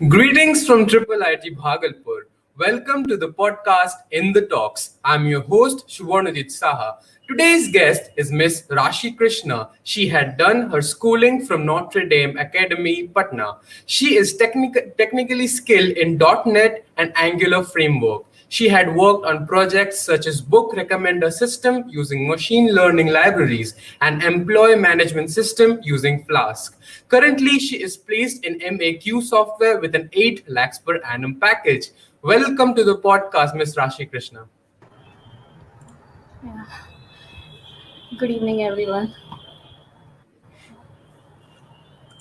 Greetings from Triple IT Bhagalpur. Welcome to the podcast In the Talks. I'm your host Shubharnajit Saha. Today's guest is Miss Rashi Krishna. She had done her schooling from Notre Dame Academy, Patna. She is technically skilled in .NET and Angular framework. She had worked on projects such as book recommender system using machine learning libraries and employee management system using Flask. Currently, she is placed in MAQ Software with an 8 lakhs per annum package. Welcome to the podcast, Miss Rashi Krishna. Yeah. Good evening, everyone.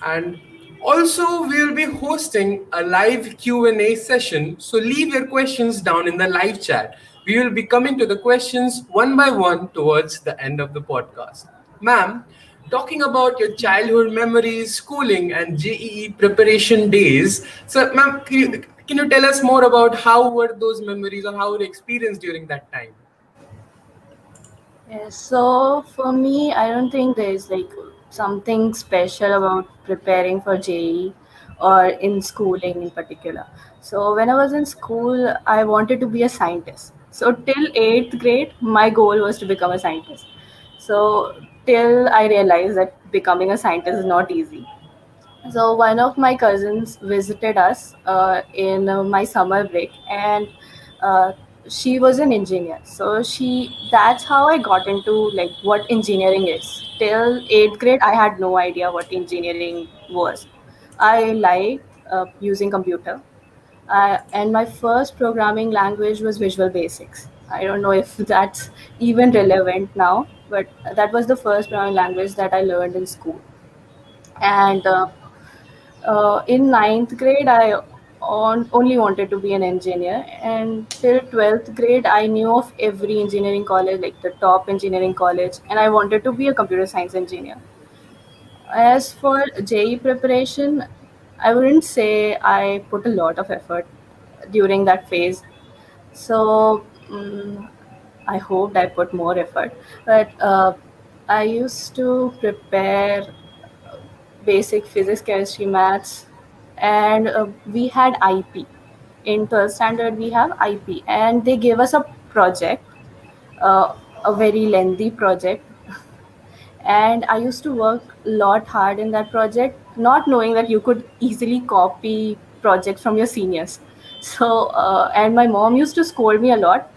And also, we'll be hosting a live Q&A session, so leave your questions down in the live chat. We will be coming to the questions one by one towards the end of the podcast. Ma'am, talking about your childhood memories, schooling, and JEE preparation days. So, ma'am, can you tell us more about how were those memories or how were you experienced during that time? Yes, so for me, I don't think there's like something special about preparing for JE or in schooling in particular. So when I was in school, I wanted to be a scientist. So till 8th grade, my goal was to become a scientist. So till I realized that becoming a scientist is not easy. So one of my cousins visited us in my summer break, and uh, she was an engineer. So that's how I got into like what engineering is. Till 8th grade, I had no idea what engineering was. I like using computer, and my first programming language was Visual Basics. I don't know if that's even relevant now, but that was the first programming language that I learned in school. And in ninth grade, only wanted to be an engineer, and till 12th grade, I knew of every engineering college, like the top engineering college, and I wanted to be a computer science engineer. As for JE preparation, I wouldn't say I put a lot of effort during that phase. So I hoped I put more effort, but I used to prepare basic physics, chemistry, maths, and we had IP. In 12th standard, we have IP, and they gave us a project, a very lengthy project. And I used to work a lot hard in that project, not knowing that you could easily copy projects from your seniors. So, and my mom used to scold me a lot.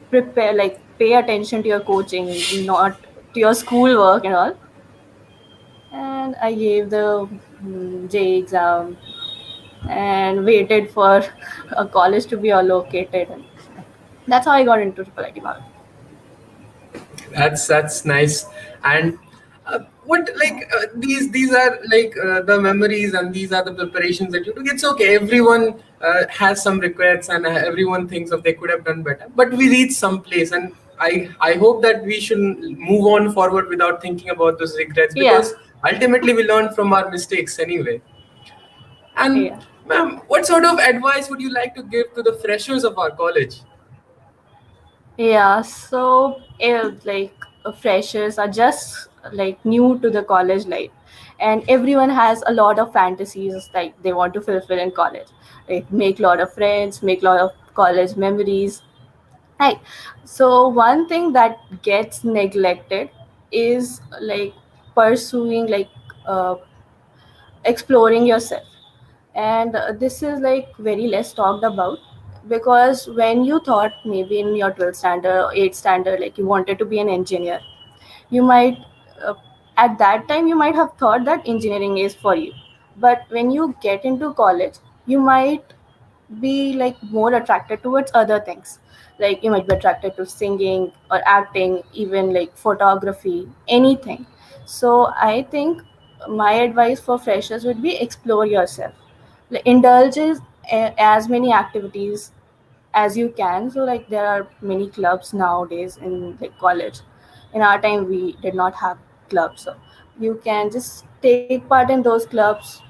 Prepare, like, pay attention to your coaching, not to your schoolwork and all. And I gave the J exam and waited for a college to be allocated. And that's how I got into Triple IT Bhagat. That's nice. And what these are the memories and these are the preparations that you do. It's okay. Everyone has some regrets and everyone thinks of they could have done better. But we reach some place, and I hope that we should move on forward without thinking about those regrets Yeah, because ultimately we learn from our mistakes anyway. And yeah. ma'am, what sort of advice would you like to give to the freshers of our college? Yeah, so like freshers are just like new to the college life, and everyone has a lot of fantasies like they want to fulfill in college, like make a lot of friends, make a lot of college memories. Right. So one thing that gets neglected is like pursuing like uh, exploring yourself, and this is like very less talked about, because when you thought maybe in your 12th standard or 8th standard like you wanted to be an engineer, you might uh, at that time you might have thought that engineering is for you, but when you get into college you might be like more attracted towards other things, like you might be attracted to singing or acting, even like photography, anything. So I think my advice for freshers would be explore yourself, like indulge as many activities as you can. So like there are many clubs nowadays in like college. In our time we did not have clubs, so you can just take part in those clubs,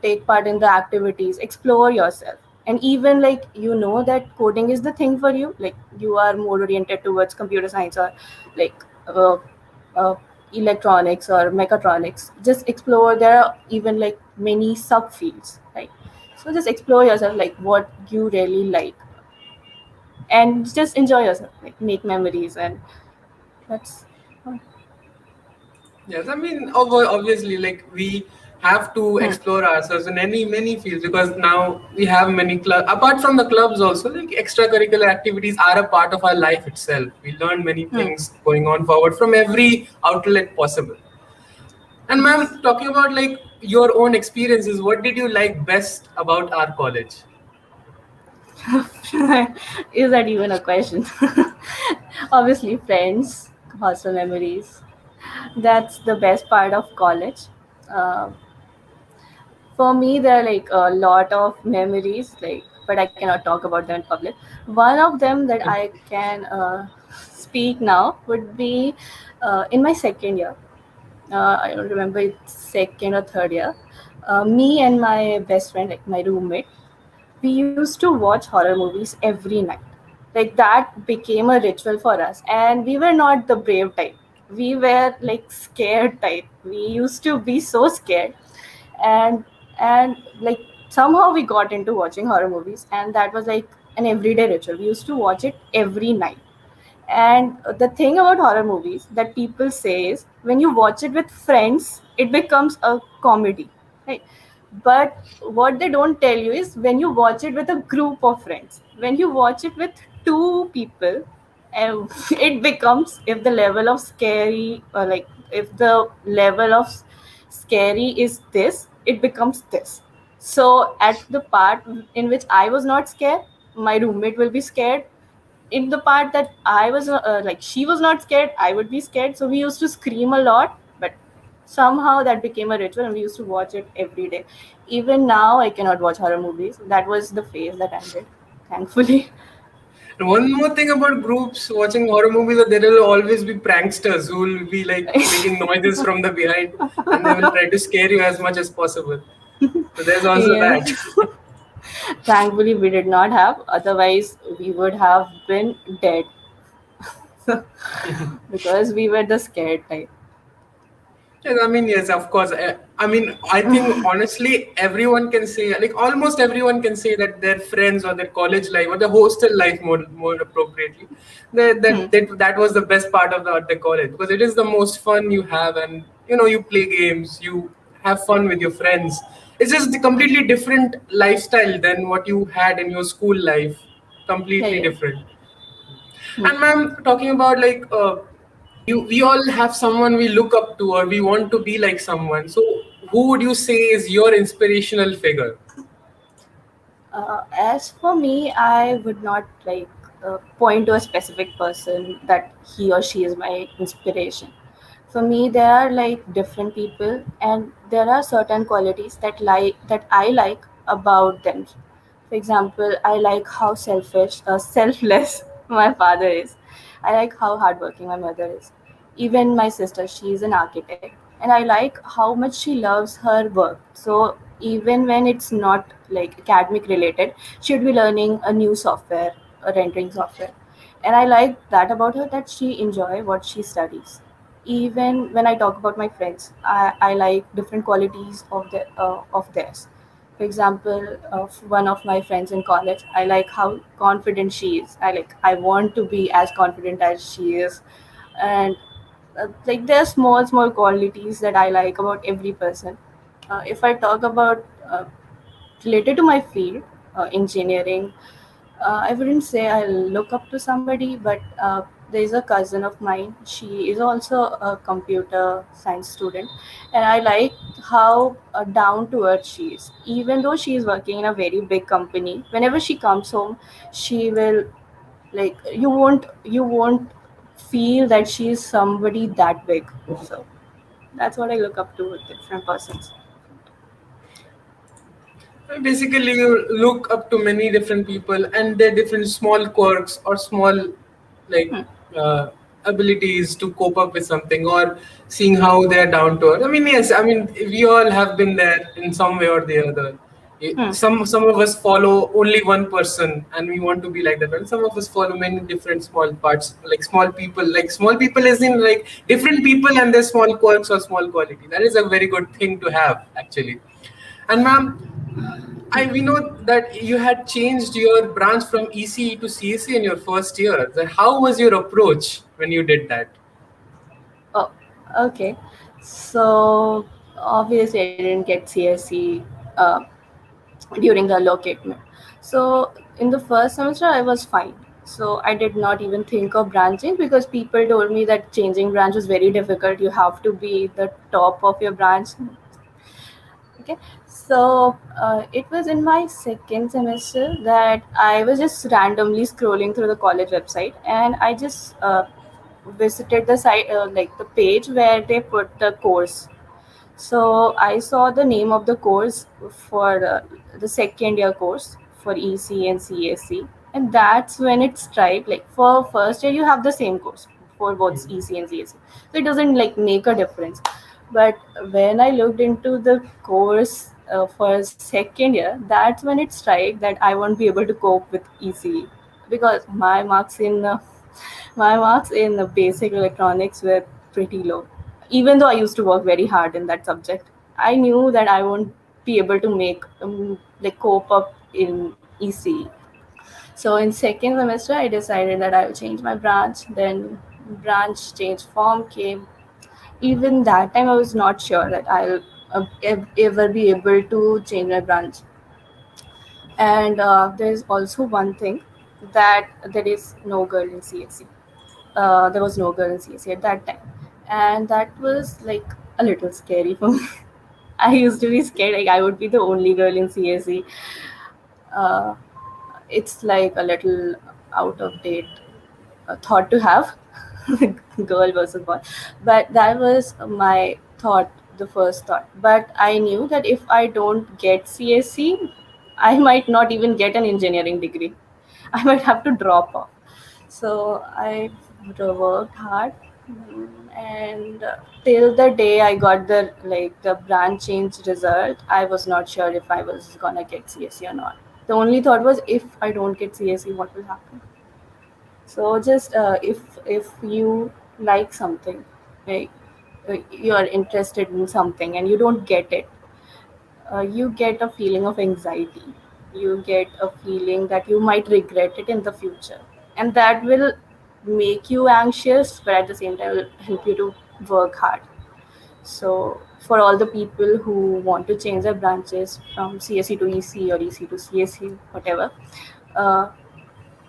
take part in the activities, explore yourself. And even like you know that coding is the thing for you, like you are more oriented towards computer science or like uh, uh, electronics or mechatronics, just explore. There are even like many subfields, right? So just explore yourself, like what you really like, and just enjoy yourself, like make memories, and that's Yes, I mean, obviously, like we have to hmm. explore ourselves in any many fields because now we have many clubs. Apart from the clubs, also like extracurricular activities are a part of our life itself. We learn many Hmm. things going on forward from every outlet possible. And ma'am, talking about like your own experiences, what did you like best about our college? Is that even a question? Obviously, friends, hostel memories. That's the best part of college. Uh, for me, there are like a lot of memories, like, but I cannot talk about them in public. One of them that I can speak now would be in my second year. I don't remember it's second or third year. Me and my best friend, like my roommate, we used to watch horror movies every night. Like that became a ritual for us, and we were not the brave type. We were like scared type. We used to be so scared, and like somehow we got into watching horror movies, and that was like an everyday ritual. We used to watch it every night. And the thing about horror movies that people say is when you watch it with friends, it becomes a comedy, right? But what they don't tell you is when you watch it with a group of friends, when you watch it with two people, it becomes, if the level of scary, or like if the level of scary is this, it becomes this. So at the part in which I was not scared, my roommate will be scared. In the part that I was like she was not scared, I would be scared. So we used to scream a lot, but somehow that became a ritual, and we used to watch it every day. Even now, I cannot watch horror movies. That was the phase that ended, thankfully. And one more thing about groups watching horror movies, that there will always be pranksters who will be like making noises from the behind, and they will try to scare you as much as possible. So there's also Yeah. that. Thankfully, we did not have. Otherwise, we would have been dead because we were the scared type. Yes, I mean, yes, of course. I mean, I think honestly, everyone can say, like almost everyone can say that their friends or their college life or the hostel life, more appropriately, Hmm. that was the best part of the college because it is the most fun you have, and you play games, you have fun with your friends. It's just a completely different lifestyle than what you had in your school life. Yeah, Completely yeah. different. Hmm. And ma'am, talking about like we all have someone we look up to or we want to be like someone. So who would you say is your inspirational figure? As for me, I would not like point to a specific person that he or she is my inspiration. For me, there are like different people, and there are certain qualities that I like about them. For example, I like how selfless my father is. I like how hardworking my mother is. Even my sister, she is an architect, and I like how much she loves her work. So even when it's not like academic related, she would be learning a new software, a rendering software, and I like that about her, that she enjoy what she studies. Even when I talk about my friends, I like different qualities of theirs. For example, of one of my friends in college, I like how confident she is. I want to be as confident as she is. And like there are small qualities that I like about every person. If I talk about related to my field, engineering, I wouldn't say I look up to somebody, but there is a cousin of mine. She is also a computer science student, and I like how down to earth she is. Even though she is working in a very big company, whenever she comes home, she will, like, you won't feel that she is somebody that big. So that's what I look up to with different persons. Basically, you look up to many different people and their different small quirks or small like uh, abilities to cope up with something or seeing how they're down to earth. I mean, yes, I mean we all have been there in some way or the other. Hmm. Some of us follow only one person and we want to be like that, and some of us follow many different small parts, like small people. Like small people is in like different people and their small quirks or small quality. That is a very good thing to have actually. And ma'am, we know that you had changed your branch from ECE to CSE in your first year. So how was your approach when you did that? Oh, okay. So obviously, I didn't get CSE during the allotment. So in the first semester, I was fine. So I did not even think of branching because people told me that changing branch was very difficult. You have to be the top of your branch. Okay, so it was in my second semester that I was just randomly scrolling through the college website, and I just visited the site, like the page where they put the course. So I saw the name of the course for the second year course for EC and CSC, and that's when it strike. Like for first year, you have the same course for both EC and CSC, so it doesn't like make a difference. But when I looked into the course for second year, that's when it strike that I won't be able to cope with EC because my marks in the basic electronics were pretty low. Even though I used to work very hard in that subject, I knew that I won't be able to make like cope up in ECE. So in second semester, I decided that I will change my branch. Then branch change form came. Even that time, I was not sure that I'll ever be able to change my branch. And there's also one thing that there is no girl in CSE. There was no girl in CSE at that time, and that was like a little scary for me. I used to be scared like I would be the only girl in CSE. Uh, it's like a little out of date thought to have, girl versus boy, but that was my thought, the first thought. But I knew that if I don't get CSE, I might not even get an engineering degree. I might have to drop off. So I worked hard, and till the day I got the branch change result, I was not sure if I was gonna get CSE or not. The only thought was if I don't get CSE, what will happen? So just if you like something, like you are interested in something and you don't get it, you get a feeling of anxiety. You get a feeling that you might regret it in the future, and that will make you anxious, but at the same time will help you to work hard. So for all the people who want to change their branches from CSE to EC or EC to CSE, whatever, uh,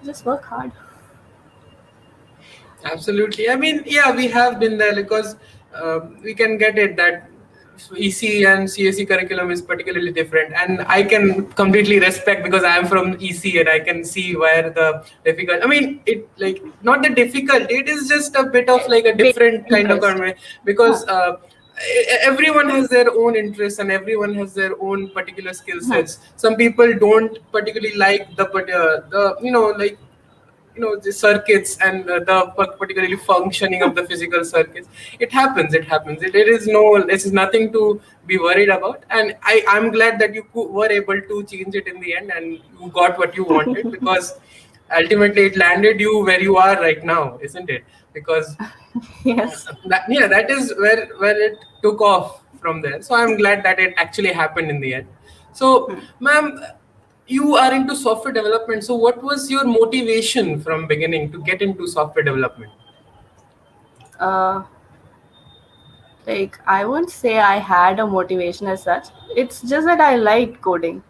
just work hard. Absolutely. I mean, yeah, we have been there because we can get it that EC and CSE curriculum is particularly different, and I can completely respect because I am from EC and I can see where the difficult. I mean, it like not the difficulty; it is just a bit of like a Basic different kind of interest. conversation Huh. because. Everyone has their own interests and everyone has their own particular skill Huh. sets. Some people don't particularly like the like the circuits and the particularly functioning of the physical circuits. It is no, this is nothing to be worried about, and I'm glad that you were able to change it in the end and you got what you wanted, because ultimately it landed you where you are right now, isn't it? Because Yes. yeah, that is where it took off from there. So I'm glad that it actually happened in the end. So ma'am, you are into software development, so what was your motivation from beginning to get into software development? Uh, like I won't say I had a motivation as such. It's just that I liked coding.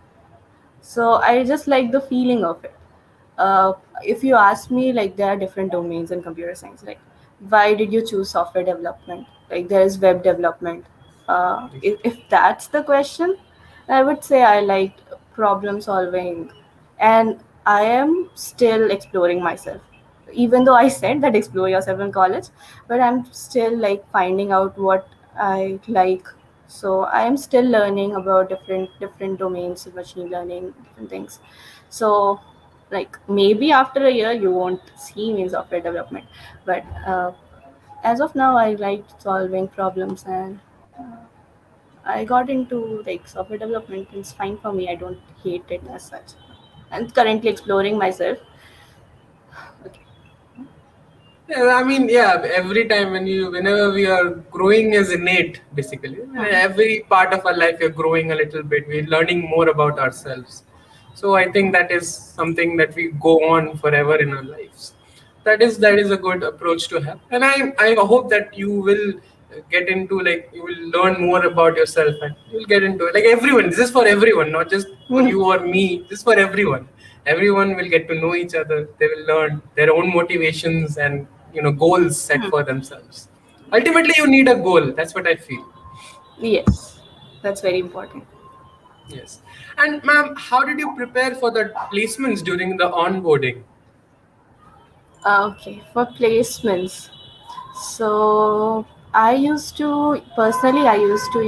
So I just like the feeling of it. uh, if you ask me, like there are different domains in computer science, like why did you choose software development, like there is web development. If that's the question, I would say I liked problem solving, and I am still exploring myself. Even though I said that explore yourself in college, but I'm still like finding out what I like. So I am still learning about different domains of machine learning, different things. So like maybe after a year you won't see me in software development, but as of now I like solving problems, and I got into like software development. It's fine for me. I don't hate it as such. I'm currently exploring myself. Okay. Yeah, I mean, yeah, every time whenever we are growing is innate, basically. Hmm. Every part of our life, we're growing a little bit, we're learning more about ourselves. So I think that is something that we go on forever in our lives. That is a good approach to have, and I hope that you will get into, like, you will learn more about yourself, and you'll get into it. Like everyone, this is for everyone, not just for Hmm. you or me. This is for everyone. Everyone will get to know each other. They will learn their own motivations and goals set Hmm. for themselves. Ultimately, you need a goal. That's what I feel. Yes, that's very important. Yes. And ma'am, how did you prepare for the placements during the onboarding? Okay, for placements. So I used to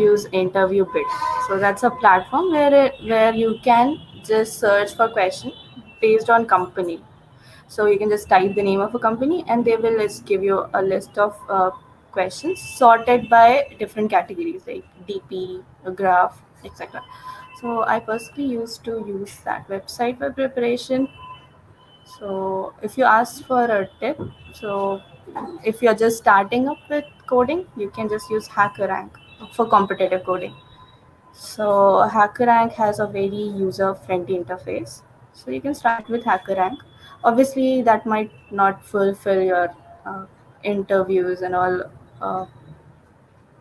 use Interview Bit. So that's a platform where you can just search for question based on company. So you can just type the name of a company and they will just give you a list of questions sorted by different categories like DP, graph, etc. So I personally used to use that website for preparation. So if you ask for a tip, so if you're just starting up with coding, you can just use HackerRank for competitive coding. So HackerRank has a very user-friendly interface. So you can start with HackerRank. Obviously, that might not fulfill your uh, interviews and all uh,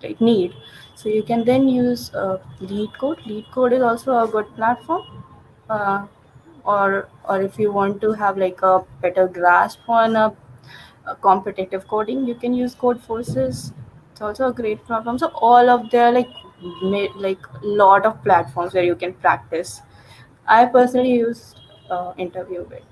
like need. So you can then use LeetCode. LeetCode is also a good platform. Uh, or if you want to have like a better grasp on competitive coding, you can use Code Forces. It's also a great platform. So all of there like like lot of platforms where you can practice. I personally used Interview Bit.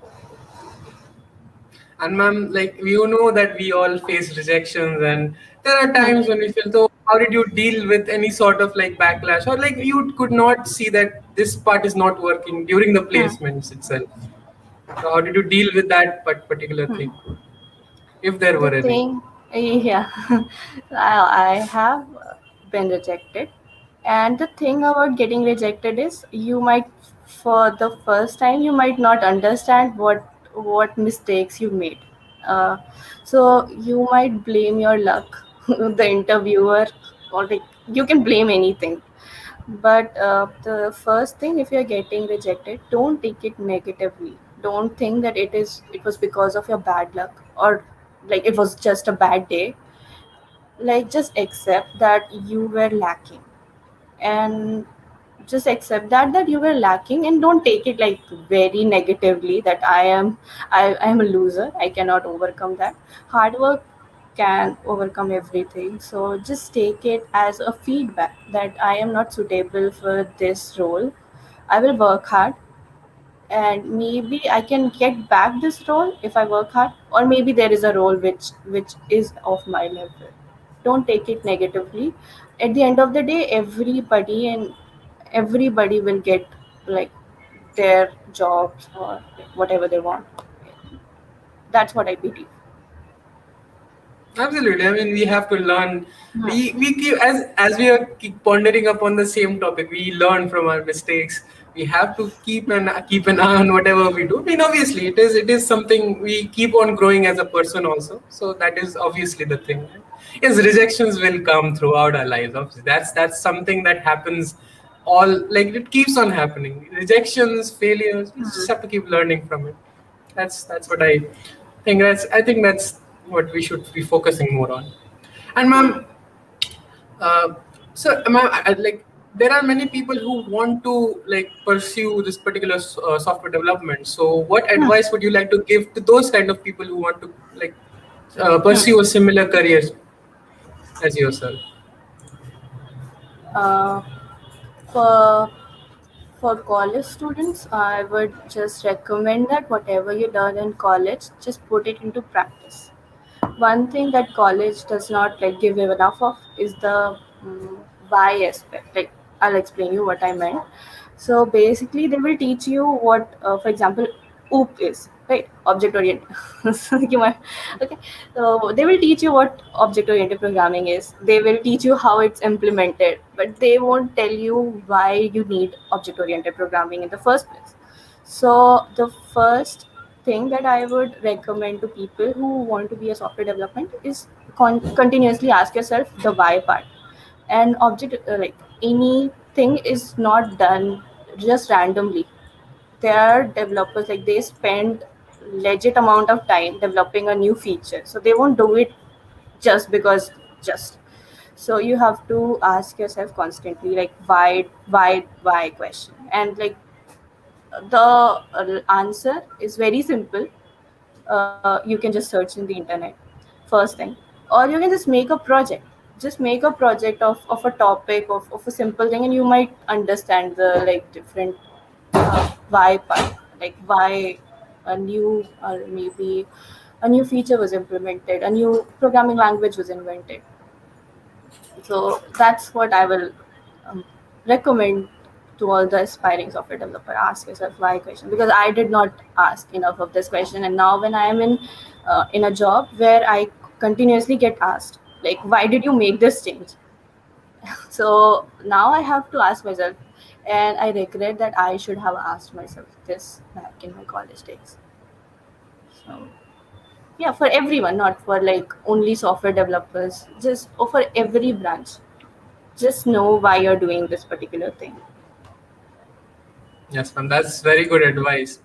And ma'am, like, that we all face rejections, and there are Hmm. times when we feel, so how did you deal with any sort of like backlash, or like you could not see that this part is not working during the Hmm. placements itself? So how did you deal with that particular Hmm. thing, if there The were any? thing, yeah, I have been rejected, and the thing about getting rejected is you might, for the first time, you might not understand what mistakes you made. Uh, so you might blame your luck, the interviewer, or like you can blame anything. But the first thing, if you're getting rejected, don't take it negatively. Don't think that it was because of your bad luck or like it was just a bad day. Like just accept that you were lacking, and just accept that you were lacking, and don't take it like very negatively that I am a loser. I cannot overcome that. Hard work can overcome everything. So just take it as a feedback that I am not suitable for this role. I will work hard, and maybe I can get back this role if I work hard, or maybe there is a role which is of my level. Don't take it negatively. At the end of the day, everybody will get like their jobs or whatever they want. That's what I believe. Absolutely. I mean, we have to learn. Hmm. We keep, as we are keep pondering upon the same topic. We learn from our mistakes. We have to keep an eye on whatever we do. I mean, obviously, it is something we keep on growing as a person also. So that is obviously the thing. Yes, rejections will come throughout our lives. Obviously, that's something that happens. All, like, it keeps on happening. Rejections, failures. We just have to keep learning from it. That's what I think. I think that's what we should be focusing more on. And ma'am, uh, so ma'am, like, there are many people who want to like pursue this particular software development. So what Hmm. advice would you like to give to those kind of people who want to like Hmm. pursue a similar career as yourself? Uh, for for college students, I would just recommend that whatever you learn in college, just put it into practice. One thing that college does not like give you enough of is the why aspect. Like I'll explain you what I meant. So basically, they will teach you what, for example, OOP is, right? Object oriented. So you might, okay. So they will teach you what object oriented programming is. They will teach you how it's implemented, but they won't tell you why you need object oriented programming in the first place. So the first thing that I would recommend to people who want to be a software development is continuously ask yourself the why part. And object like anything is not done just randomly. There are developers, like they spend legit amount of time developing a new feature, so they won't do it just because, just. So you have to ask yourself constantly, like why question. And like the answer is very simple. You can just search in the internet first thing, or you can just make a project. Just make a project of a topic of a simple thing, and you might understand the like different why part, like why a new, or maybe a new feature was implemented, a new programming language was invented. So that's what I will um, recommend to all the aspiring software developer. Ask yourself why question, because I did not ask enough of this question, and now when I am in a job where I continuously get asked like why did you make this change, so now I have to ask myself, and I regret that I should have asked myself this back in my college days. So yeah, for everyone, not for like only software developers, just for every branch, just know why you're doing this particular thing. Yes, ma'am, that's very good advice.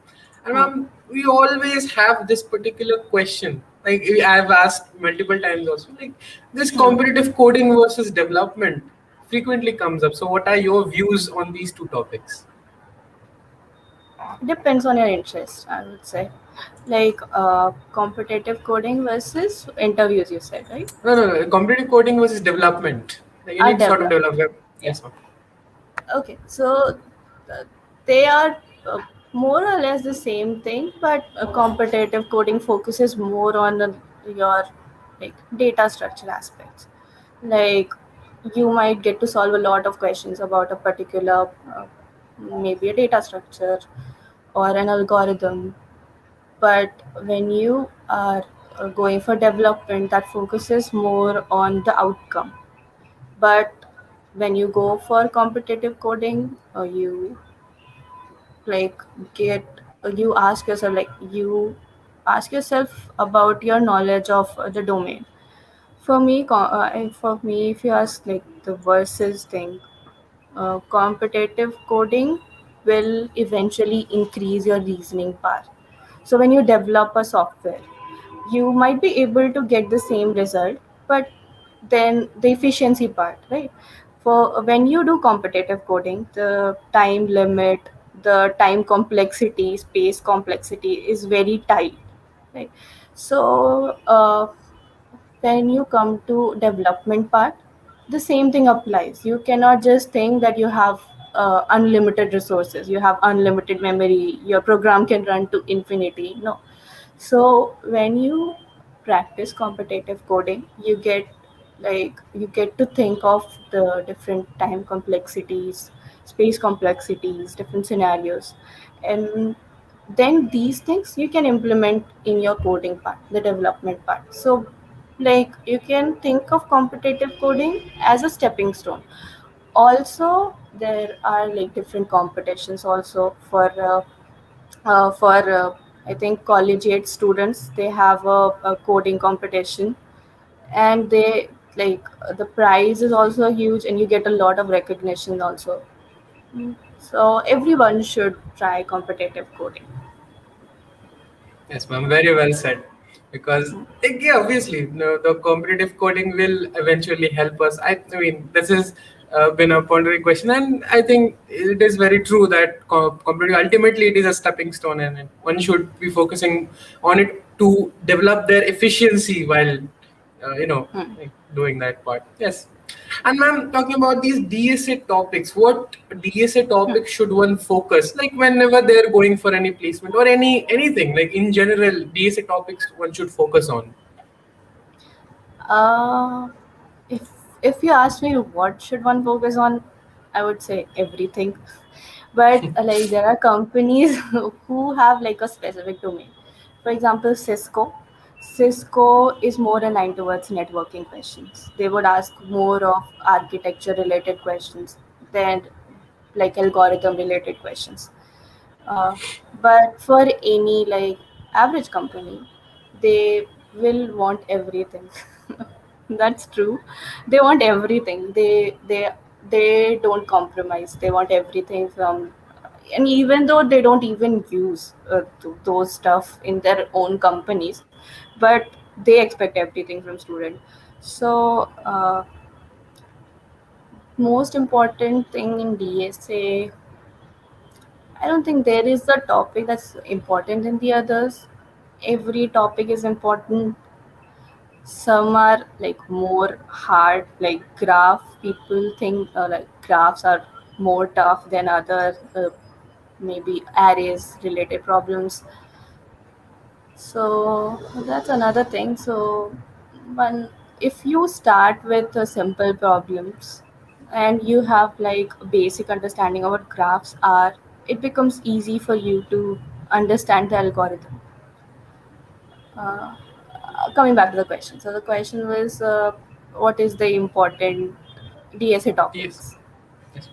And Hmm. ma'am, we always have this particular question. Like I've asked multiple times also. Like this Hmm. competitive coding versus development frequently comes up. So, what are your views on these two topics? Depends on your interest, I would say. Like competitive coding versus interviews, you said, right? No, no, no. Competitive coding versus development. Like Are any sort of developed. development. Yeah. Yes, ma'am. Okay, so uh, they are more or less the same thing, but competitive coding focuses more on your like data structure aspects. Like you might get to solve a lot of questions about a particular, maybe a data structure or an algorithm. But when you are going for development, that focuses more on the outcome. But when you go for competitive coding, you like get you ask yourself, like you ask yourself about your knowledge of the domain. For me, if you ask like the versus thing, competitive coding will eventually increase your reasoning power. So when you develop a software, you might be able to get the same result, but then the efficiency part, right? For when you do competitive coding, the time limit, the time complexity, space complexity is very tight, right? So when you come to development part, the same thing applies. You cannot just think that you have unlimited resources, you have unlimited memory, your program can run to infinity. No. So when you practice competitive coding, you get to think of the different time complexities, space complexities, different scenarios, and then these things you can implement in your coding part, the development part. So like you can think of competitive coding as a stepping stone. Also there are like different competitions also for I think collegiate students. They have a coding competition, and they like the prize is also huge, and you get a lot of recognition also. So everyone should try competitive coding. Yes, ma'am. Very well said. Because, like, yeah, obviously, the competitive coding will eventually help us. I mean, this has been a pondering question, and I think it is very true that competitive ultimately it is a stepping stone, and one should be focusing on it to develop their efficiency while, Hmm. like doing that part. Yes. And ma'am, talking about these DSA topics, what DSA Hmm. topics should one focus? Like whenever they're going for any placement or anything, like in general, DSA topics one should focus on. Uh, if if you ask me what should one focus on, I would say everything. But like there are companies who have like a specific domain. For example, Cisco. Cisco is more aligned towards networking questions. They would ask more of architecture related questions than like algorithm related questions. Uh, but for any like average company, they will want everything. That's true. They want everything. They don't compromise. They want everything from, and even though they don't even use those stuff in their own companies, but they expect everything from student. So most important thing in DSA, I don't think there is a topic that's important than the others. Every topic is important. Some are like more hard, like graph. People think like graphs are more tough than other, maybe arrays related problems. So that's another thing. So one, if you start with simple problems and you have like a basic understanding of what graphs are, it becomes easy for you to understand the algorithm. Uh, Coming back to the question. So the question was, what is the important DSA Yes. topics? Yes.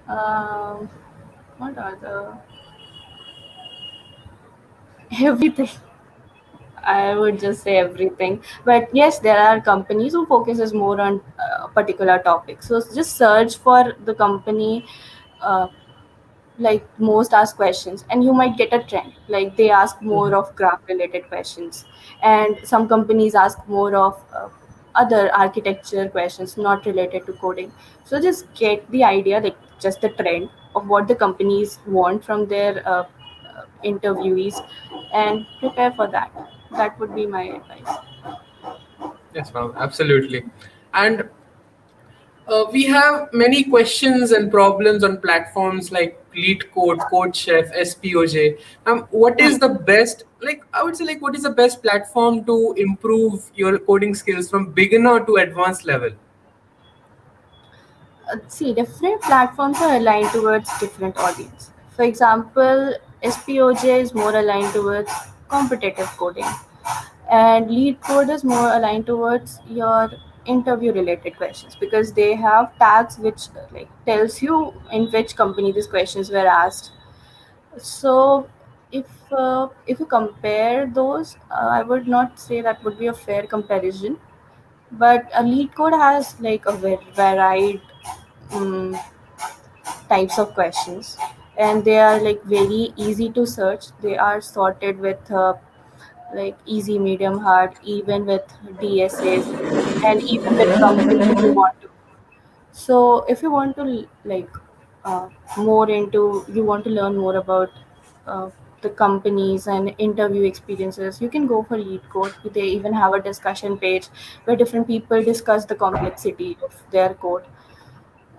Um, what are the everything? I would just say everything. But yes, there are companies who focuses more on a particular topic. So just search for the company, uh, like most ask questions, and you might get a trend. Like they ask more Mhm. of graph related questions, and some companies ask more of other architecture questions not related to coding. So just get the idea, like just the trend of what the companies want from their interviewees, and prepare for that. That would be my advice. Yes, ma'am, absolutely. And we have many questions and problems on platforms like Lead Code, Code Chef, SPOJ. What Hmm. is the best, like, I would say, like, what is the best platform to improve your coding skills from beginner to advanced level? See, different platforms are aligned towards different audience. For example, SPOJ is more aligned towards competitive coding, and Lead Code is more aligned towards your interview related questions, because they have tags which like tells you in which company these questions were asked. So if you compare those, I would not say that would be a fair comparison. But a Lead Code has like a varied um, types of questions, and they are like very easy to search. They are sorted with like easy, medium, hard, even with DSAs, and even with companies you want to. So if you want to like more into, you want to learn more about uh, the companies and interview experiences, you can go for Lead Code. They even have a discussion page where different people discuss the complexity of their code.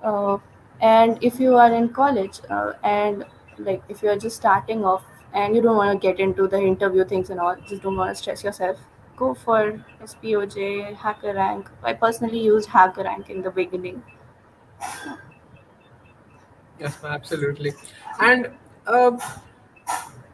uh, and if you are in college, and like if you are just starting off and you don't want to get into the interview things and all, just don't want to stress yourself, go for SPOJ, Hacker Rank. I personally used Hacker Rank in the beginning. Yes, ma'am, absolutely. And uh,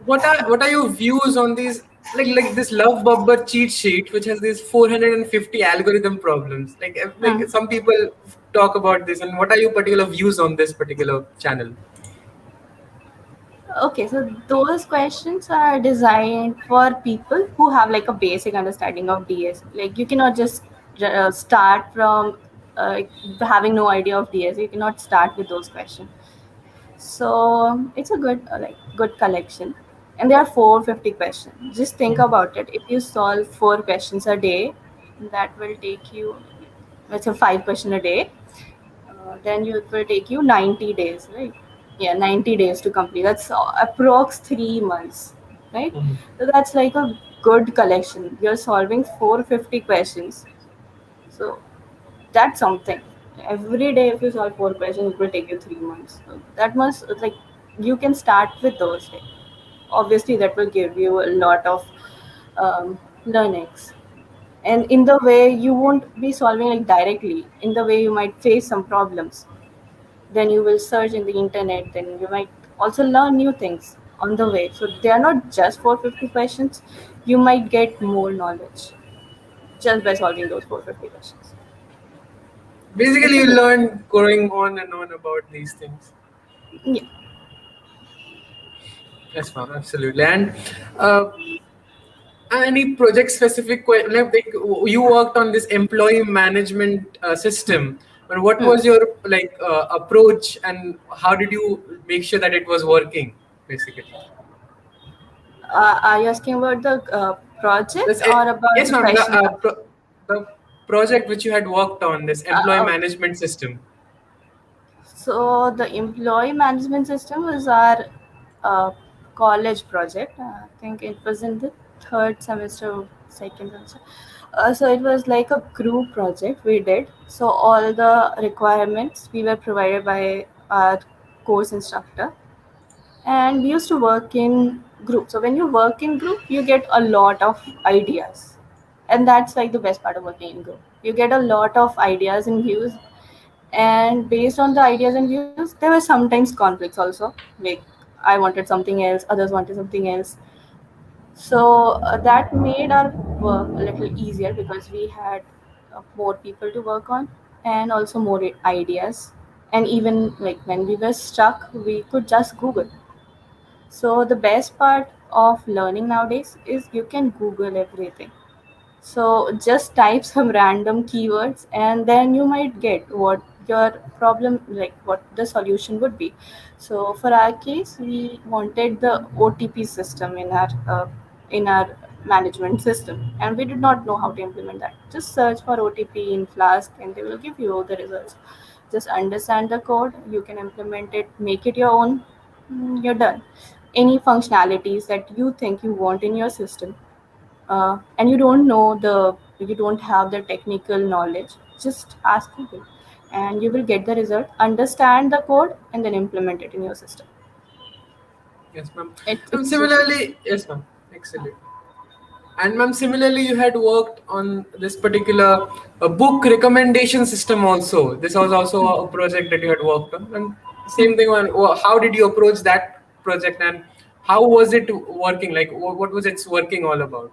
what are your views on these, like this love bubber cheat sheet which has these 450 algorithm problems? Like Hmm. some people talk about this, and what are your particular views on this particular channel? Okay, so those questions are designed for people who have like a basic understanding of DS. Like you cannot just start from uh, having no idea of DS. You cannot start with those questions. So it's a good like good collection, and there are 450 questions. Just think about it. If you solve 4 questions a day, that will take you, let's say 5 question a day. Then you, it will take you 90 days, right? Yeah, 90 days to complete. That's approx 3 months, right? Mhm. So that's like a good collection. You're solving 450 questions. So that's something. Every day, if you solve 4 questions, it will take you 3 months. So that must like you can start with those. Like, obviously, that will give you a lot of learnings. And in the way you won't be solving like directly. In the way you might face some problems. Then you will search in the internet. Then you might also learn new things on the way. So they are not just 450 questions. You might get more knowledge just by solving those 450 questions. Basically, It's a you good. learn going on and on about these things. Yeah. Yes, ma'am, absolutely. And uh, any project specific like you worked on this employee management system, but what Hmm. was your approach, and how did you make sure that it was working basically? Are you asking about the project This, or about yes, the ma'am. question? The project which you had worked on, this employee Okay. management system. So the employee management system was our uh, college project. I think it was in the third semester, or second semester. So it was like a group project we did. So all the requirements we were provided by our course instructor, and we used to work in group. So when you work in group, you get a lot of ideas, and that's like the best part of working in group. You get a lot of ideas and views, and based on the ideas and views there were sometimes conflicts also, like I wanted something else, others wanted something else. So that made our work a little easier because we had more people to work on and also more ideas. And even like when we were stuck, we could just Google. So the best part of learning nowadays is you can Google everything. So just type some random keywords and then you might get what your problem, like what the solution would be. So for our case, we wanted the OTP system in our management system, and we did not know how to implement that. Just search for OTP in Flask and they will give you the results. Just understand the code, you can implement it, make it your own. You're done. Any functionalities that you think you want in your system, and you don't have the technical knowledge, just ask Google and you will get the result. Understand the code and then implement it in your system. Yes, ma'am. It's just easy. Similarly, yes, ma'am. Excellent. And ma'am, similarly, you had worked on this particular book recommendation system also. This was also a project that you had worked on. And same thing on how did you approach that project, and how was it working? Like what was its working all about?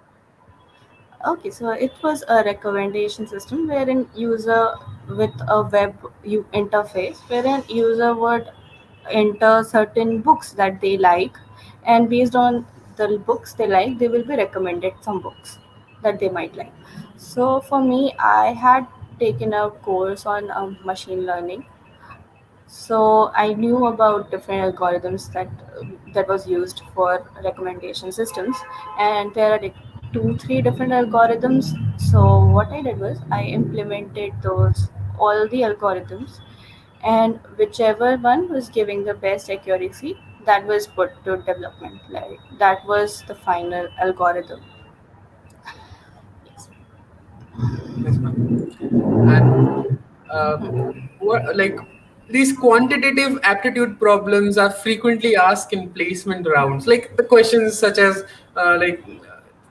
Okay, so it was a recommendation system wherein user with a interface wherein user would enter certain books that they like, and based on the books they like, they will be recommended some books that they might like. So for me, I had taken a course on machine learning, so I knew about different algorithms that was used for recommendation systems, and there are like two, three different algorithms. So what I did was I implemented those all the algorithms, and whichever one was giving the best accuracy, that was put to development. Like that was the final algorithm. Yes. Yes, ma'am. And uh, what like these quantitative aptitude problems are frequently asked in placement rounds, like the questions such as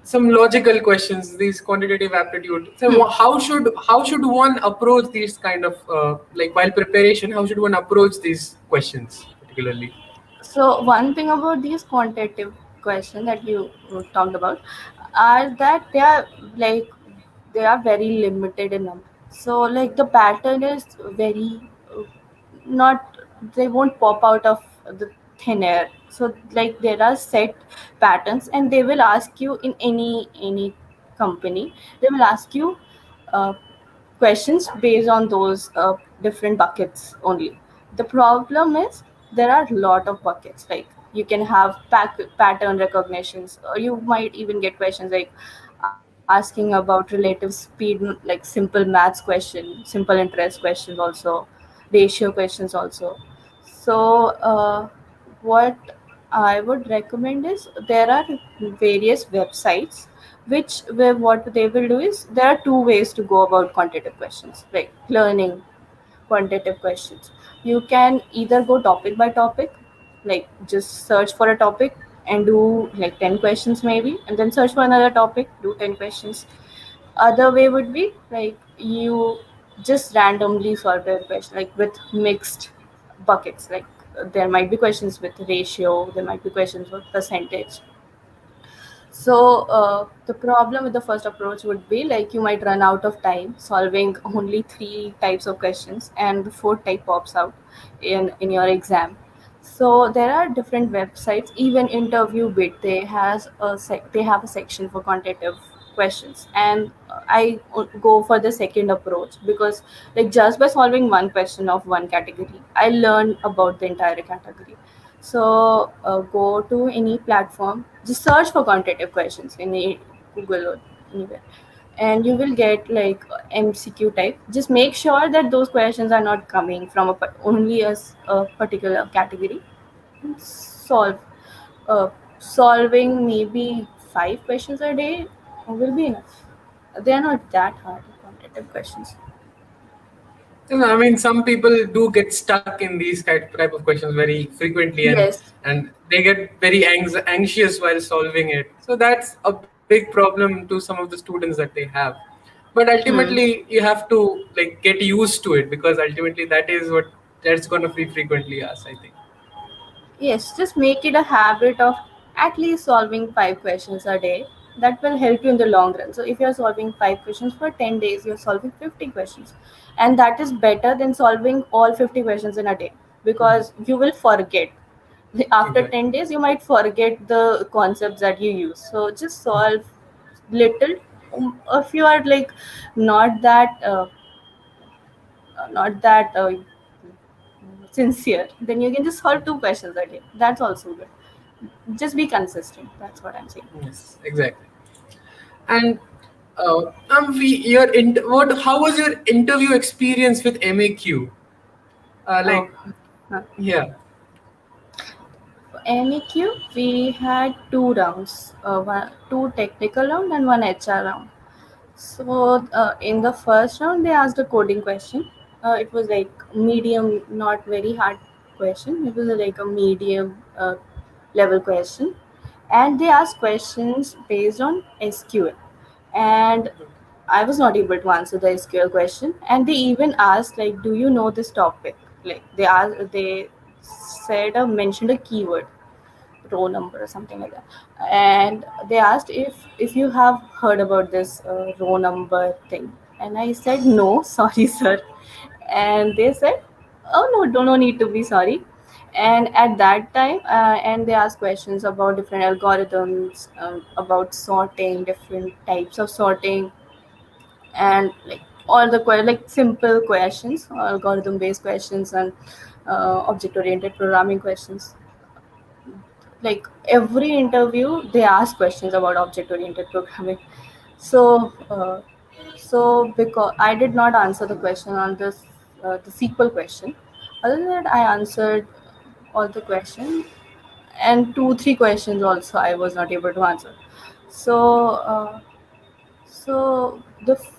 some logical questions, these quantitative aptitude. So Hmm. how should one approach these kind of like while preparation, how should one approach these questions particularly? So one thing about these quantitative questions that you talked about are that like they are very limited in number. So like the pattern is very not, they won't pop out of the thin air. So like there are set patterns, and they will ask you in any company, they will ask you uh, questions based on those different buckets only. The problem is there are a lot of buckets. Like you can have pattern recognitions, or you might even get questions like asking about relative speed, like simple maths question, simple interest questions also, ratio questions also. So what I would recommend is there are various websites which where what they will do is there are two ways to go about quantitative questions, like learning quantitative questions. You can either go topic by topic, like just search for a topic and do like 10 questions maybe, and then search for another topic, do 10 questions. Other way would be like you just randomly solve a question like with mixed buckets. Like there might be questions with ratio, there might be questions with percentage. So the problem with the first approach would be like you might run out of time solving only three types of questions, and the fourth type pops out in your exam. So there are different websites. Even InterviewBit, they have a section for quantitative questions, and I go for the second approach because, like, just by solving one question of one category, I learn about the entire category. So go to any platform, just search for quantitative questions in Google or anywhere, and you will get like MCQ type. Just make sure that those questions are not coming from only a particular category. Solve Solving maybe 5 questions a day will be enough. They are not that hard quantitative questions. I mean, some people do get stuck in these type of questions very frequently, Yes. and they get very anxious while solving it. So that's a big problem to some of the students that they have. But Hmm. ultimately, you have to like get used to it, because ultimately that is what that's going to be frequently asked, I think. Yes, just make it a habit of at least solving 5 questions a day. That will help you in the long run. So if you're solving 5 questions for 10 days, you're solving 50 questions. And that is better than solving all 50 questions in a day, because you will forget. After Exactly. 10 days, you might forget the concepts that you use. So just solve little. If you are like not that not that sincere, then you can just solve 2 questions a day. That's also good. Just be consistent. That's what I'm saying. Yes, exactly. And your what? How was your interview experience with MAQ? Oh, Like, huh. yeah. For MEQ, we had 2 rounds, two technical round and one HR round. So in the first round, they asked a coding question. It was like medium, not very hard question. It was like a medium level question, and they asked questions based on SQL. And I was not able to answer the SQL question, and they even asked like, "Do you know this topic?" Like they said, mentioned a keyword, row number or something like that, and they asked if you have heard about this row number thing, and I said no, sorry sir, and they said, oh no, don't no need to be sorry. And at that time, and they asked questions about different algorithms, about sorting, different types of sorting, and like all the like simple questions, algorithm based questions, and object oriented programming questions. Like every interview they ask questions about object oriented programming. So uh, so because I did not answer the question on this, the SQL question. Other than that, I answered all the questions, and 2 3 questions also I was not able to answer. So uh, so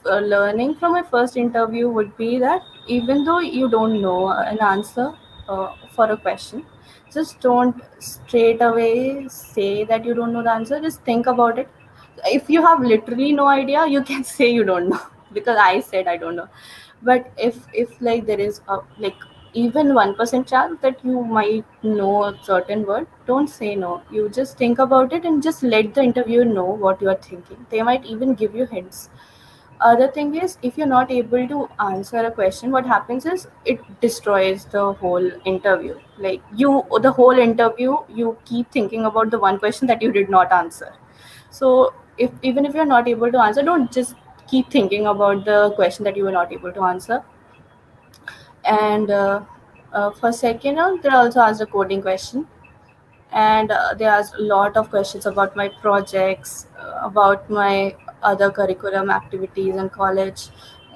learning from my first interview would be that even though you don't know an answer for a question, just don't straight away say that you don't know the answer. Just think about it. If you have literally no idea, you can say you don't know because I said I don't know. But if like there is a like even 1% chance that you might know a certain word, don't say no. You just think about it and just let the interviewer know what you are thinking. They might even give you hints. Other thing is, if you're not able to answer a question, what happens is it destroys the whole interview. Like the whole interview, you keep thinking about the one question that you did not answer. So if even if you're not able to answer, don't just keep thinking about the question that you were not able to answer. And for second round, they also asked a coding question, and they asked a lot of questions about my projects, about my other curriculum activities in college,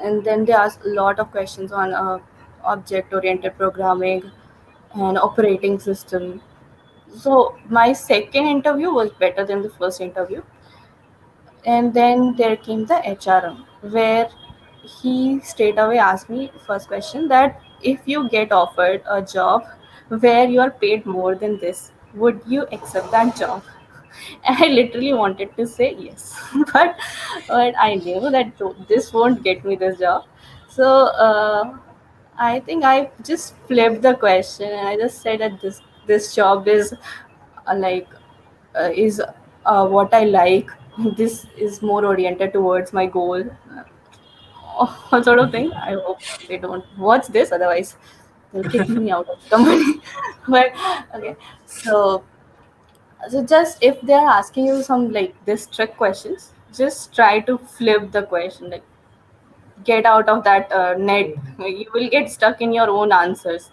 and then they asked a lot of questions on object-oriented programming and operating system. So my second interview was better than the first interview. And then there came the HRM, where he straight away asked me first question that if you get offered a job where you are paid more than this, would you accept that job? And I literally wanted to say yes, but I knew that this won't get me this job. So I think I just flipped the question and I just said that this job is like is what I like. This is more oriented towards my goal, all sort of thing. I hope they don't watch this, otherwise. they'll kick me out of the company. But okay, so just if they're asking you some like this trick questions, just try to flip the question. Like get out of that net. You will get stuck in your own answers.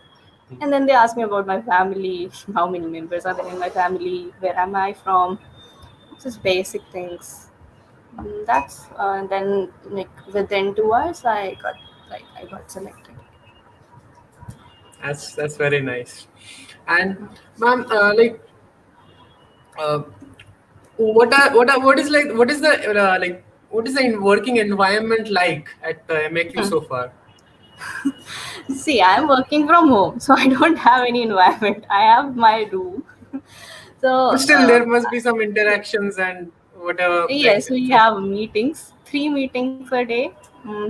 And then they ask me about my family, how many members are there in my family, where am I from, just basic things. That's then like within 2 hours I got selected. That's very nice. And ma'am, uh, what is the what is the working environment like at MAQ so far? See, I'm working from home, so I don't have any environment. I have my room. So, But still, there must be some interactions and whatever. yes, we have meetings, 3 meetings a day.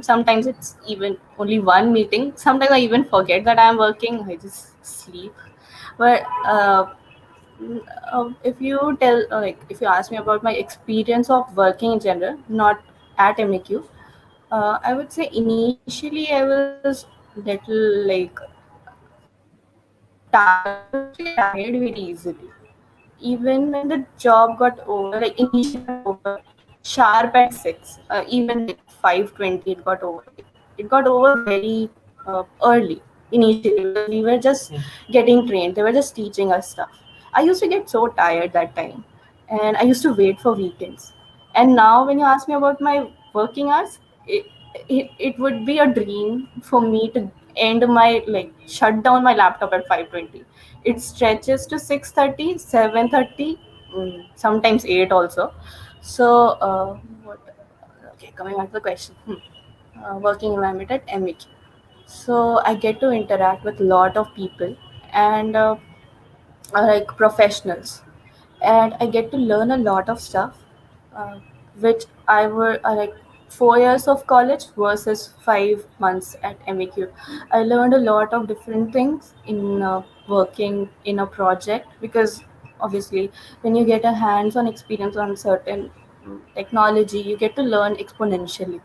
Sometimes it's even only one meeting. Sometimes I even forget that I'm working. I just sleep. But if you tell, if you ask me about my experience of working in general, not at MEQ, I would say initially I was little like tired. I used to get tired very easily. Even when the job got over, like initially got over sharp at 6, even like 5:20 it got over. It got over very early initially because we were just getting trained. They were just teaching us stuff. I used to get so tired that time, and I used to wait for weekends. And now, when you ask me about my working hours, it would be a dream for me to end my like shut down my laptop at 5:20. It stretches to 6:30, 7:30, sometimes 8 also. So what okay, coming back to the question. Working environment at MEQ. So I get to interact with a lot of people, and like professionals, and I get to learn a lot of stuff, uh, which I were like 4 years of college versus 5 months at MEQ. I learned a lot of different things in working in a project, because obviously when you get a hands-on experience on certain technology, you get to learn exponentially.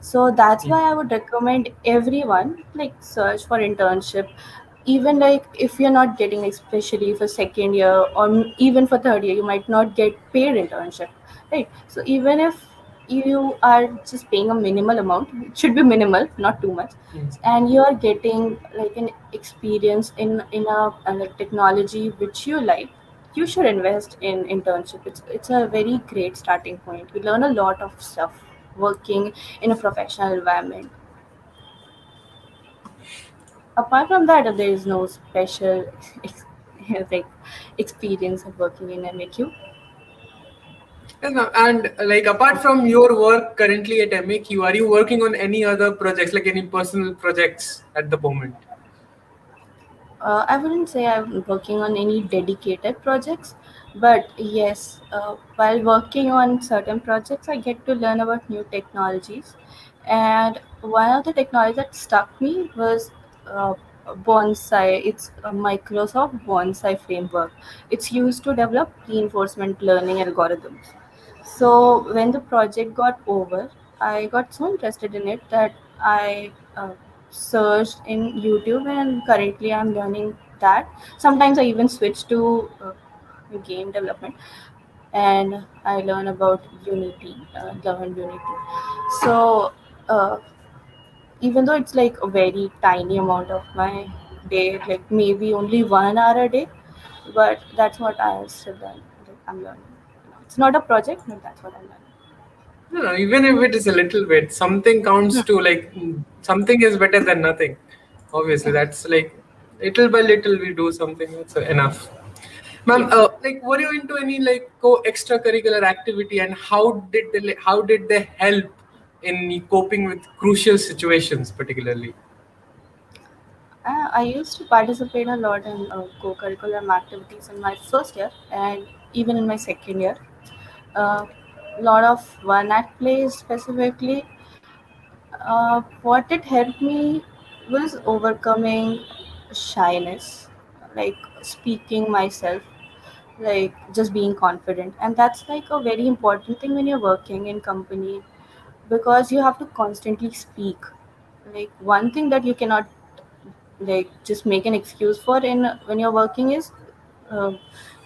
So that's why I would recommend everyone like search for internship, even like if you're not getting, especially for second year or even for third year, you might not get paid internship, right? So even if you are just paying a minimal amount, it should be minimal, not too much, and you are getting like an experience in a like technology which you like, you should invest in internship. It's a very great starting point. You learn a lot of stuff working in a professional environment. Apart from that, there is no special like experience of working in MAQ. Yes, ma'am. And like apart from your work currently at MAQ, are you working on any other projects, like any personal projects at the moment? I wouldn't say I'm working on any dedicated projects, but yes, while working on certain projects, I get to learn about new technologies. And one of the technologies that stuck me was uh, Bonsai. It's a Microsoft Bonsai framework. It's used to develop reinforcement learning algorithms. So when the project got over, I got so interested in it that I searched in YouTube, and currently I'm learning that. Sometimes I even switch to game development, and I learn about Unity, learn Unity. So uh, even though it's like a very tiny amount of my day, like maybe only 1 hour a day, but that's what I still learn. Like I'm learning. It's not a project, but that's what I'm learning. No, no, even if it is a little bit, something counts to like something is better than nothing. Obviously, that's like little by little we do something. That's enough. Ma'am, Yes. like were you into any like extracurricular activity, and how did they help in coping with crucial situations, particularly? I used to participate a lot in co-curricular activities in my first year and even in my second year. A lot of one act plays specifically. What it helped me was overcoming shyness, like speaking myself, like just being confident. And that's like a very important thing when you're working in company, because you have to constantly speak. Like one thing that you cannot like just make an excuse for in when you're working is uh,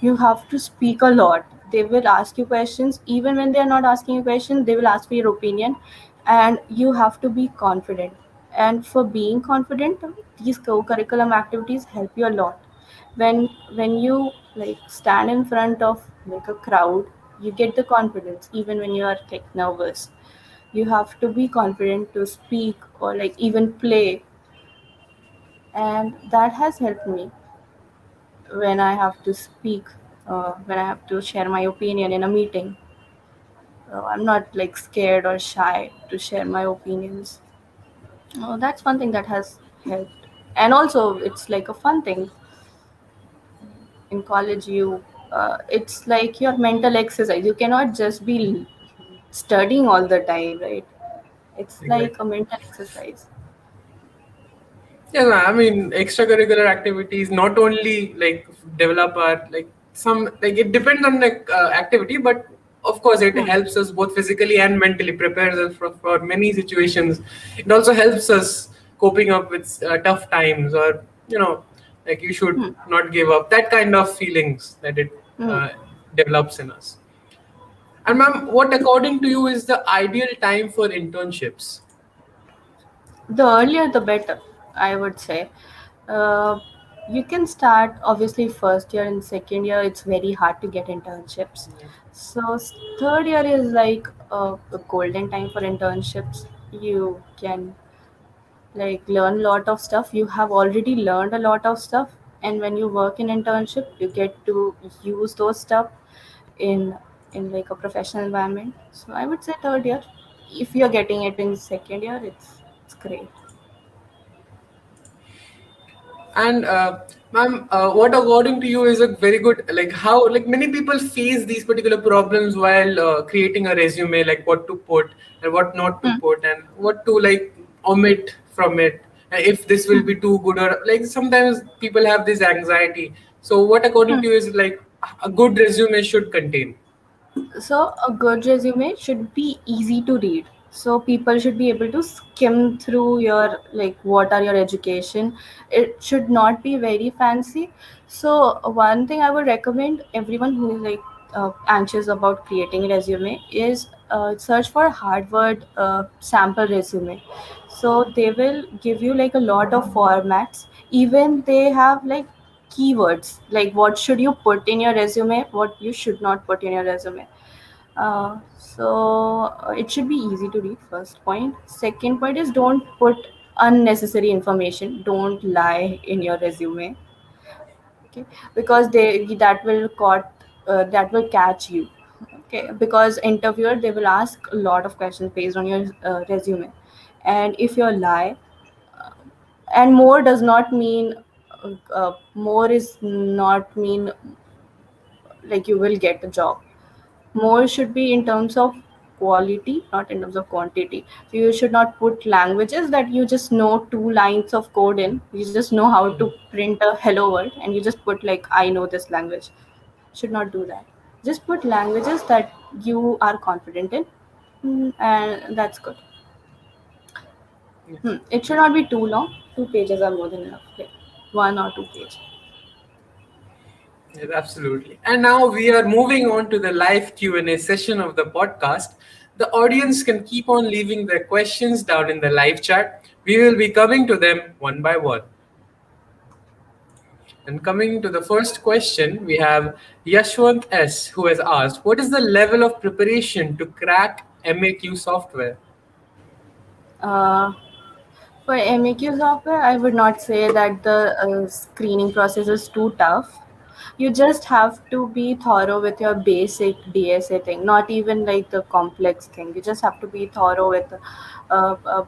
you have to speak a lot. They will ask you questions. Even when they are not asking you questions, they will ask for your opinion, and you have to be confident. And for being confident, these co-curriculum activities help you a lot. When you like stand in front of like a crowd, you get the confidence. Even when you are like nervous, you have to be confident to speak or like even play, and that has helped me when I have to speak, when I have to share my opinion in a meeting. I'm not like scared or shy to share my opinions. That's one thing that has helped. And also, it's like a fun thing in college. It's like your mental exercise. You cannot just be studying all the time, right? It's like a Exactly. mental exercise. Yeah, no, I mean, extracurricular activities not only like develop our like some like it depends on the activity, but of course it Hmm. helps us both physically and mentally, prepares us for many situations. It also helps us coping up with tough times, or like you should Hmm. not give up. That kind of feelings that it Hmm. uh, develops in us. And ma'am, what according to you is the ideal time for internships? The earlier the better, I would say. uh, you can start obviously first year and second year. It's very hard to get internships. So third year is like a golden time for internships. You can like learn a lot of stuff. You have already learned a lot of stuff, and when you work in internship, you get to use those stuff in like a professional environment. So I would say third year. If you're getting it in second year, it's great. And ma'am, what according to you is a very good, like how like many people face these particular problems while creating a resume, like what to put and what not to Hmm. put and what to like omit from it, and if this will be too good, or like sometimes people have this anxiety. So what according Hmm. to you is like a good resume should contain? So a good resume should be easy to read. So people should be able to skim through your like what are your education. It should not be very fancy. So one thing I would recommend everyone who is like anxious about creating a resume is search for Harvard sample resume. So they will give you like a lot of formats. Even they have like keywords like what should you put in your resume, what you should not put in your resume. It should be easy to read. First point. Second point is don't put unnecessary information. Don't lie in your resume. Okay, because that will catch you. Okay, because interviewer they will ask a lot of questions based on your resume, and if you lie, and more does not mean more is not mean like you will get a job. More should be in terms of quality, not in terms of quantity. So you should not put languages that you just know two lines of code in. You just know how to print a hello world and you just put like I know this language. Should not do that. Just put languages that you are confident in. And that's good. It should not be too long. 2 pages are more than enough. Like 1 or 2 pages. Yes, absolutely. And now we are moving on to the live Q&A session of the podcast. The audience can keep on leaving their questions down in the live chat. We will be coming to them one by one. And coming to the first question, we have Yashwant S, who has asked, what is the level of preparation to crack MAQ software? Uh, For MAQ software, I would not say that the screening process is too tough. You just have to be thorough with your basic DSA thing, not even like the complex thing. You just have to be thorough with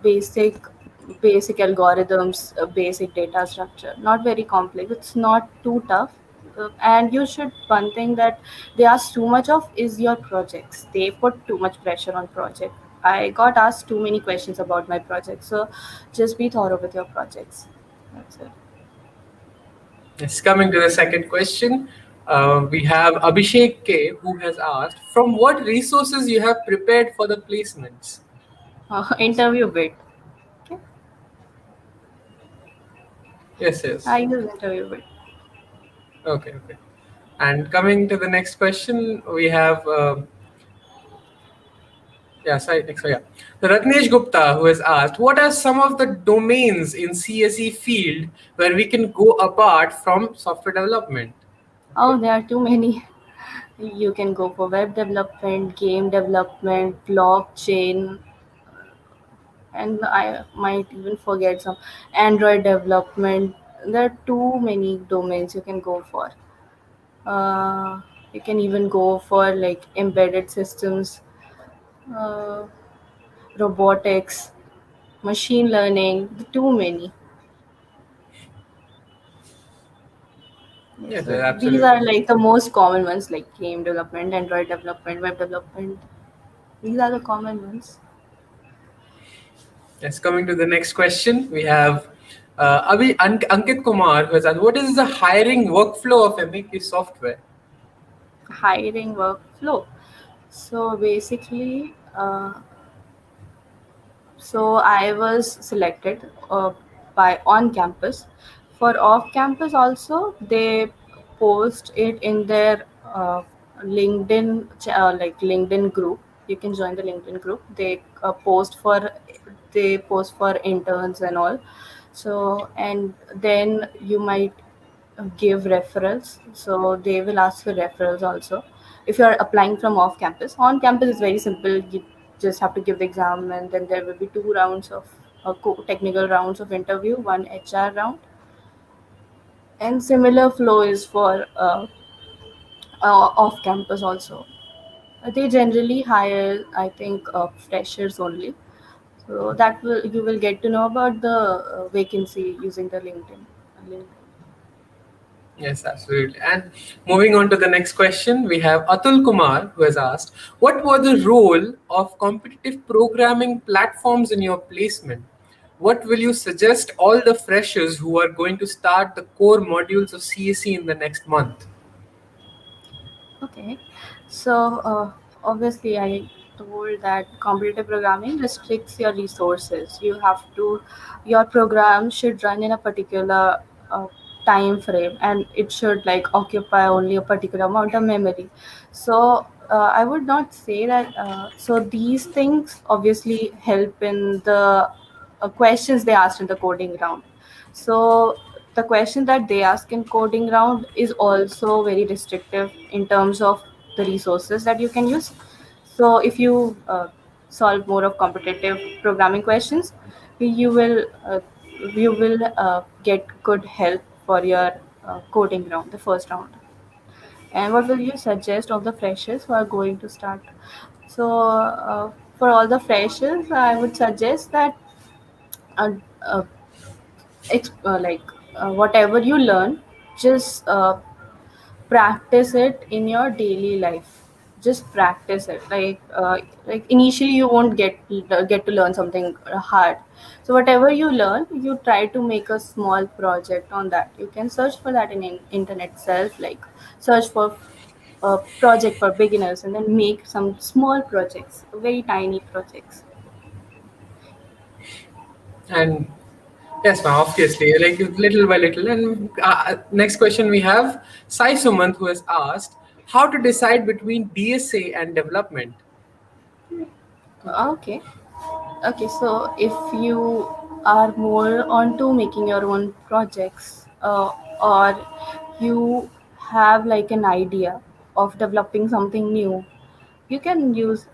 basic algorithms, basic data structure. Not very complex. It's not too tough. And you should one thing that they ask too much of is your projects. They put too much pressure on project. I got asked too many questions about my project, so just be thorough with your projects. That's it. Yes, coming to the second question, we have Abhishek K, who has asked, from what resources you have prepared for the placements? Interview bit. Okay. Yes, yes. I use interview bit. Okay, okay. And coming to the next question, we have yeah, sorry, next one, yeah. The Ratnesh Gupta who has asked, what are some of the domains in CSE field where we can go apart from software development? Oh, there are too many. You can go for web development, game development, blockchain, and I might even forget some Android development. There are too many domains you can go for. Uh, you can even go for like embedded systems, uh, robotics, machine learning. Too many. Yes, Yes, so these are absolutely. like the most common ones, like game development, Android development, web development. These are the common ones. Yes, coming to the next question, we have Ankit Kumar who has asked, what is the hiring workflow of MAQ software? Hiring workflow. So basically, so I was selected by on campus. For off campus also, they post it in their like LinkedIn group. You can join the LinkedIn group. They post for interns and all. So and then you might give referrals. So they will ask for referrals also. If you are applying from off campus, on campus is very simple. You just have to give the exam, and then there will be two rounds of technical rounds of interview, one HR round, and similar flow is for off campus also. They generally hire, I think, freshers only. So that will you will get to know about the vacancy using the LinkedIn. Yes, absolutely. And moving on to the next question, we have Atul Kumar who has asked, what were the role of competitive programming platforms in your placement? What will you suggest all the freshers who are going to start the core modules of CSE in the next month? Okay, so obviously, I told that competitive programming restricts your resources. Your program should run in a particular time frame, and it should like occupy only a particular amount of memory. So I would not say that. So these things obviously help in the questions they asked in the coding round. So the question that they ask in coding round is also very restrictive in terms of the resources that you can use. So if you solve more of competitive programming questions, you will get good help for your coding round, the first round. And what will you suggest of the freshers who are going to start? So for all the freshers, I would suggest that uh, uh, whatever you learn, just practice it in your daily life. Just practice it, like initially you won't get to learn something hard. So whatever you learn, you try to make a small project on that. You can search for that in internet itself, like search for a project for beginners, and then make some small projects, very tiny projects. And yes, ma'am, obviously, like little by little. And next question we have Sai Sumant who has asked, how to decide between DSA and development? Okay. Okay, so if you are more onto making your own projects, or you have like an idea of developing something new, you can use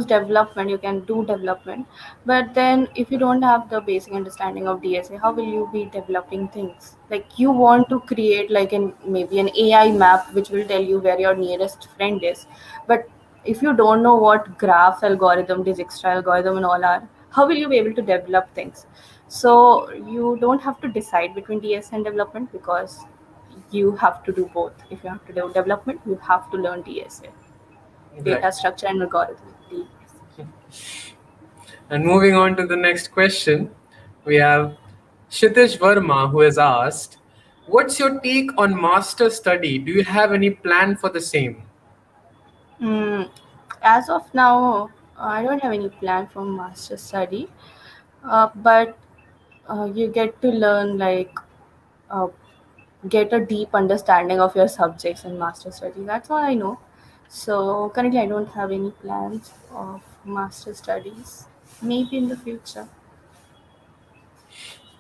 development, you can do development. But then if you don't have the basic understanding of DSA, how will you be developing things? Like you want to create like an maybe an AI map which will tell you where your nearest friend is, but if you don't know what graph algorithm, Dijkstra algorithm and all are, how will you be able to develop things? So you don't have to decide between DSA and development, because you have to do both. If you have to do development, you have to learn DSA, Right. data structure and algorithm. And moving on to the next question, we have Shitish Verma who has asked, what's your take on master study? Do you have any plan for the same? Mm, as of now, I don't have any plan for master study, but you get to learn uh, get a deep understanding of your subjects in master studies. That's all I know. So currently, I don't have any plans of master studies. Maybe in the future.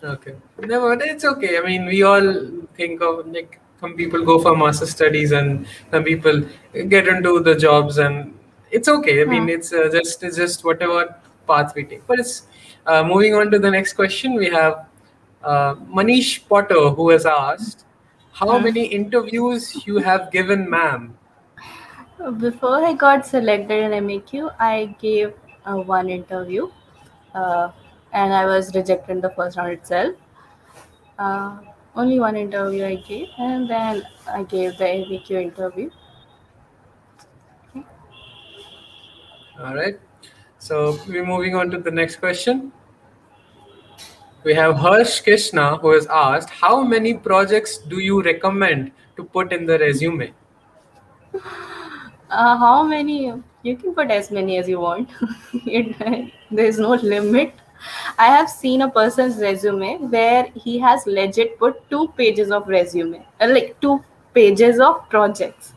Okay. No, but it's okay. I mean, we all think of like some people go for master studies and some people get into the jobs, and it's okay. I Hmm. mean, it's just whatever path we take. But it's moving on to the next question. We have Manish Potter who has asked, "How Hmm. many interviews you have given, ma'am?" Before I got selected in MAQ, I gave one interview, uh, and I was rejected in the first round itself. Uh, Only one interview I gave, and then I gave the MAQ interview. All right. So we're moving on to the next question. We have Harsh Krishna who has asked, "How many projects do you recommend to put in the resume?" How many? You can put as many as you want. There's no limit. I have seen a person's resume where he has legit put 2 pages of resume, like 2 pages of projects.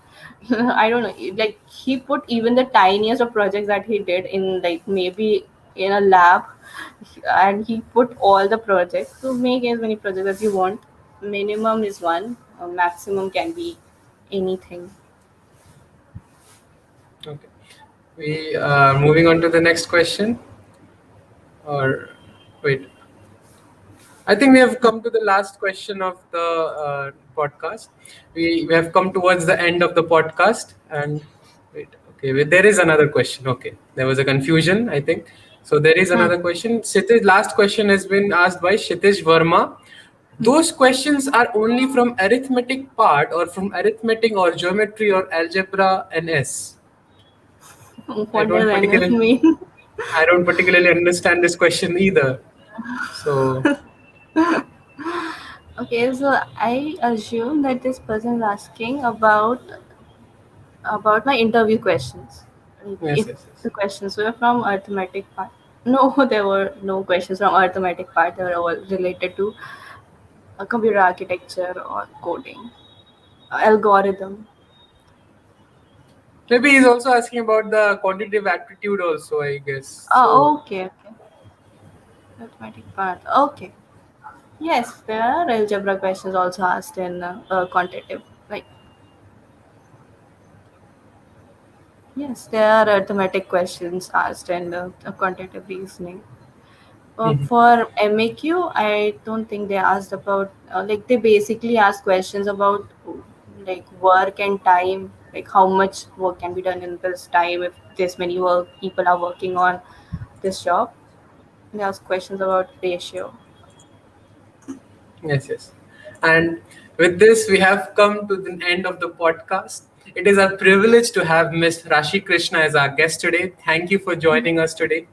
I don't know, like he put even the tiniest of projects that he did in like maybe in a lab, and he put all the projects. So make as many projects as you want. Minimum is one, maximum can be anything. Okay. We are moving on to the next question. Or wait, I think we have come to the last question of the podcast. We have come towards the end of the podcast, and wait, okay, there is another question. Okay, there was a confusion, I think. So there is Hmm. another question. Kshitij, last question has been asked by Kshitij Verma. Those questions are only from arithmetic part or from arithmetic or geometry or algebra and S. I What does don't NS particularly mean? I don't particularly understand this question either. So Okay, so I assume that this person is asking about my interview questions. Like, yes, if yes, yes. the questions were from arithmetic part. No, there were no questions from arithmetic part. They were all related to computer architecture or coding, algorithm. Maybe he's also asking about the quantitative aptitude also, I guess. So Okay, okay. Arithmetic part. Okay. Yes, there are algebra questions also asked in quantitative. Like, yes, there are arithmetic questions asked in quantitative reasoning. mhm. For MAQ, I don't think they asked about, like, they basically ask questions about like work and time, like how much work can be done in this time if this many work people are working on this job. They ask questions about ratio. Yes, yes. And with this, we have come to the end of the podcast. It is a privilege to have Miss Rashi Krishna as our guest today. Thank you for joining us today.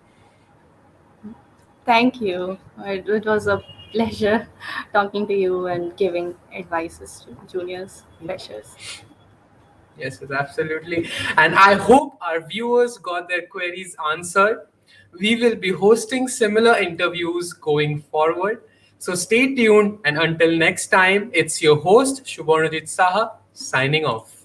Thank you. It was a pleasure talking to you and giving advices to juniors, freshers. Yes, yes, absolutely. And I hope our viewers got their queries answered. We will be hosting similar interviews going forward. So stay tuned. And until next time, it's your host, Shubharnajit Saha, signing off.